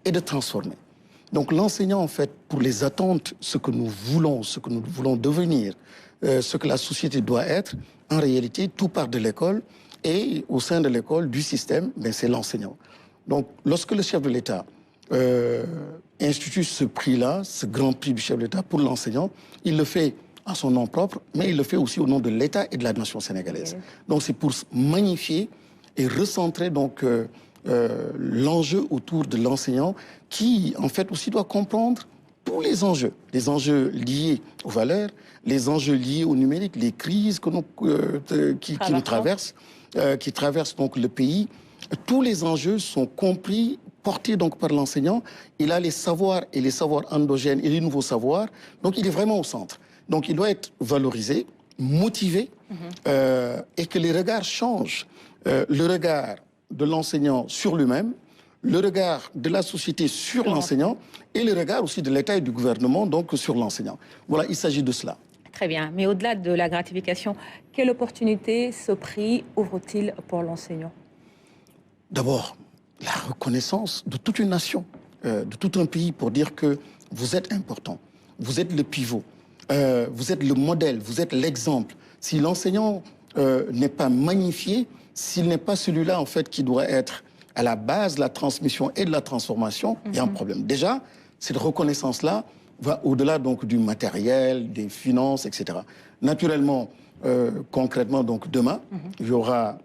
et de transformer. Donc l'enseignant, en fait, pour les attentes, ce que nous voulons devenir, ce que la société doit être, en réalité, tout part de l'école. Et au sein de l'école, du système, c'est l'enseignant. Donc lorsque le chef de l'État institue ce prix-là, ce grand prix du chef de l'État pour l'enseignant, il le fait à son nom propre, mais il le fait aussi au nom de l'État et de la nation sénégalaise. Donc c'est pour magnifier et recentrer donc l'enjeu autour de l'enseignant qui, en fait, aussi doit comprendre tous les enjeux liés aux valeurs, les enjeux liés au numérique, les crises que qui nous traversent, qui traversent donc le pays. Tous les enjeux sont compris, portés donc par l'enseignant. Il a les savoirs et les savoirs endogènes et les nouveaux savoirs. Donc il est vraiment au centre. Donc il doit être valorisé, motivé et que les regards changent. Le regard de l'enseignant sur lui-même, le regard de la société sur l'enseignant et le regard aussi de l'État et du gouvernement donc sur l'enseignant. Voilà, il s'agit de cela. Très bien. Mais au-delà de la gratification, quelle opportunité ce prix ouvre-t-il pour l'enseignant? D'abord, la reconnaissance de toute une nation, de tout un pays pour dire que vous êtes important, vous êtes le pivot, vous êtes le modèle, vous êtes l'exemple. Si l'enseignant n'est pas magnifié, s'il n'est pas celui-là en fait qui doit être à la base de la transmission et de la transformation, il y a un problème. Déjà, cette reconnaissance-là va au-delà donc du matériel, des finances, etc. Naturellement, concrètement, donc demain, il y aura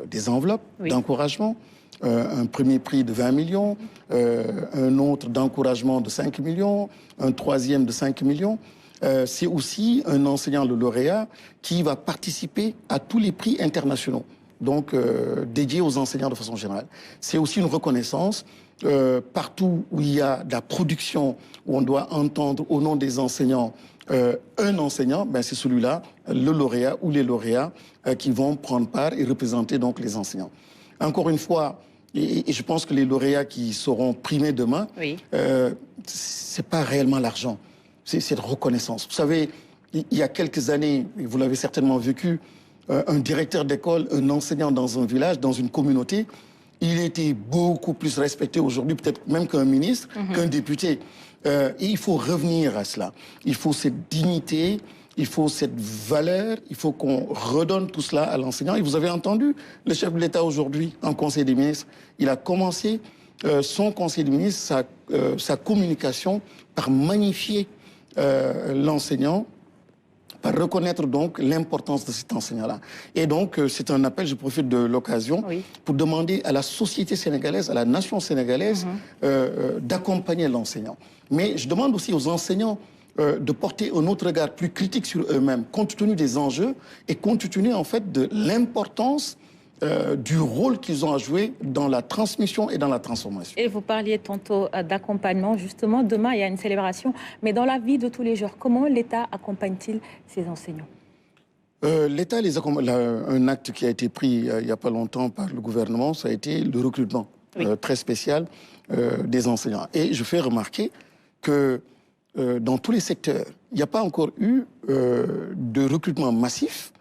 des enveloppes d'encouragement, un premier prix de 20 millions, un autre d'encouragement de 5 millions, un troisième de 5 millions. C'est aussi un enseignant, le lauréat, qui va participer à tous les prix internationaux, donc dédiés aux enseignants de façon générale. C'est aussi une reconnaissance. Partout où il y a de la production, où on doit entendre au nom des enseignants un enseignant, c'est celui-là, le lauréat ou les lauréats qui vont prendre part et représenter donc les enseignants. Encore une fois, et je pense que les lauréats qui seront primés demain, c'est pas réellement l'argent, c'est cette reconnaissance. Vous savez, il y a quelques années, et vous l'avez certainement vécu, un directeur d'école, un enseignant dans un village, dans une communauté, il était beaucoup plus respecté aujourd'hui, peut-être même qu'un ministre, qu'un député. Et il faut revenir à cela. Il faut cette dignité, il faut cette valeur, il faut qu'on redonne tout cela à l'enseignant. Et vous avez entendu le chef de l'État aujourd'hui en Conseil des ministres. Il a commencé son Conseil des ministres, sa communication par magnifier l'enseignant, par reconnaître donc l'importance de cet enseignant-là. Et donc, c'est un appel, je profite de l'occasion, pour demander à la société sénégalaise, à la nation sénégalaise, d'accompagner l'enseignant. Mais je demande aussi aux enseignants de porter un autre regard plus critique sur eux-mêmes, compte tenu des enjeux et compte tenu, en fait, de l'importance du rôle qu'ils ont à jouer dans la transmission et dans la transformation. Et vous parliez tantôt d'accompagnement. Justement, demain, il y a une célébration. Mais dans la vie de tous les jours, comment l'État accompagne-t-il ses enseignants? L'État les accompagne. Un acte qui a été pris il n'y a pas longtemps par le gouvernement, ça a été le recrutement très spécial des enseignants. Et je fais remarquer que dans tous les secteurs, il n'y a pas encore eu de recrutement massif.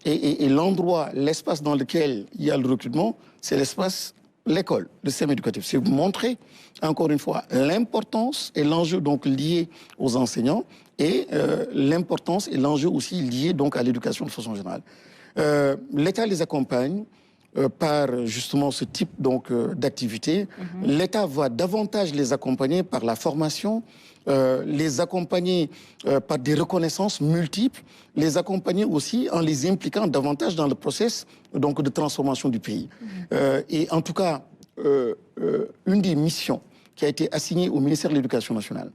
Et l'endroit, l'espace dans lequel il y a le recrutement, c'est l'espace, l'école, le système éducatif. C'est vous montrer, encore une fois, l'importance et l'enjeu donc lié aux enseignants et l'importance et l'enjeu aussi lié donc à l'éducation de façon générale. L'État les accompagne par justement ce type donc d'activité. L'État va davantage les accompagner par la formation, les accompagner par des reconnaissances multiples, les accompagner aussi en les impliquant davantage dans le process donc, de transformation du pays. Et en tout cas, une des missions qui a été assignée au ministère de l'Éducation nationale,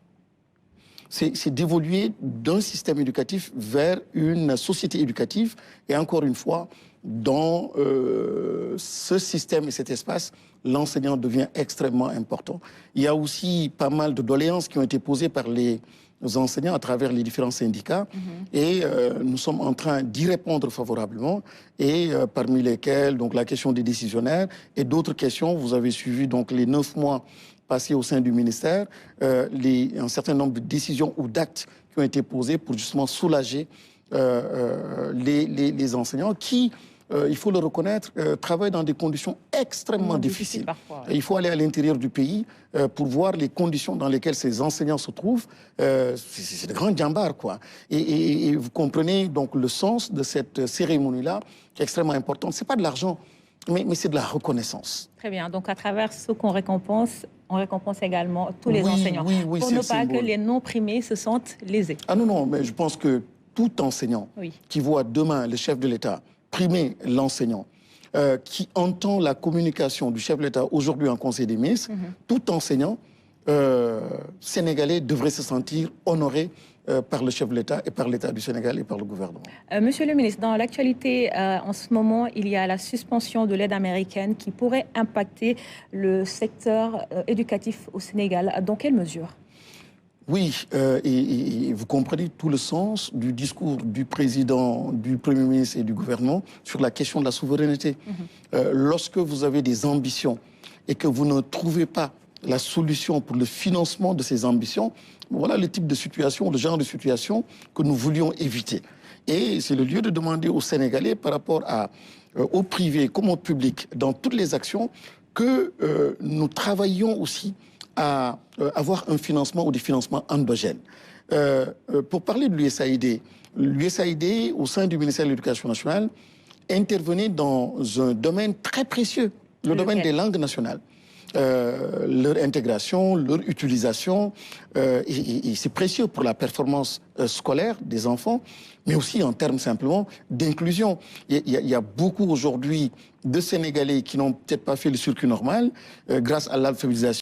c'est d'évoluer d'un système éducatif vers une société éducative. Et encore une fois, dans ce système et cet espace, l'enseignant devient extrêmement important. Il y a aussi pas mal de doléances qui ont été posées par les enseignants à travers les différents syndicats. Et nous sommes en train d'y répondre favorablement. Et parmi lesquels, donc, la question des décisionnaires et d'autres questions. Vous avez suivi donc, les 9 mois passés au sein du ministère, un certain nombre de décisions ou d'actes qui ont été posés pour justement soulager les enseignants qui il faut le reconnaître, travaillent dans des conditions extrêmement difficiles. Parfois, ouais. Il faut aller à l'intérieur du pays pour voir les conditions dans lesquelles ces enseignants se trouvent. C'est de grands djambars, quoi. Et vous comprenez donc le sens de cette cérémonie-là, qui est extrêmement importante. Ce n'est pas de l'argent, mais c'est de la reconnaissance. Très bien. Donc, à travers ce qu'on récompense, on récompense également tous les Oui, enseignants. oui, pour ne pas que les non-primés se sentent lésés. Ah non, mais je pense que tout enseignant qui voit demain le chef de l'État primer l'enseignant, qui entend la communication du chef de l'État aujourd'hui en Conseil des ministres, tout enseignant sénégalais devrait se sentir honoré par le chef de l'État et par l'État du Sénégal et par le gouvernement. Monsieur le ministre, dans l'actualité, en ce moment, il y a la suspension de l'aide américaine qui pourrait impacter le secteur éducatif au Sénégal. Dans quelle mesure ? Oui, et vous comprenez tout le sens du discours du président, du Premier ministre et du gouvernement sur la question de la souveraineté. Lorsque vous avez des ambitions et que vous ne trouvez pas la solution pour le financement de ces ambitions, voilà le type de situation, le genre de situation que nous voulions éviter. Et c'est le lieu de demander aux Sénégalais par rapport au privé comme au public, dans toutes les actions, que nous travaillions aussi à avoir un financement ou des financements endogènes. Pour parler de l'USAID, au sein du ministère de l'Éducation nationale, intervenait dans un domaine très précieux, le domaine des langues nationales. Leur intégration, leur utilisation, et c'est précieux pour la performance scolaire des enfants, mais aussi en termes simplement d'inclusion. Il y a beaucoup aujourd'hui de Sénégalais qui n'ont peut-être pas fait le circuit normal grâce à l'alphabétisation.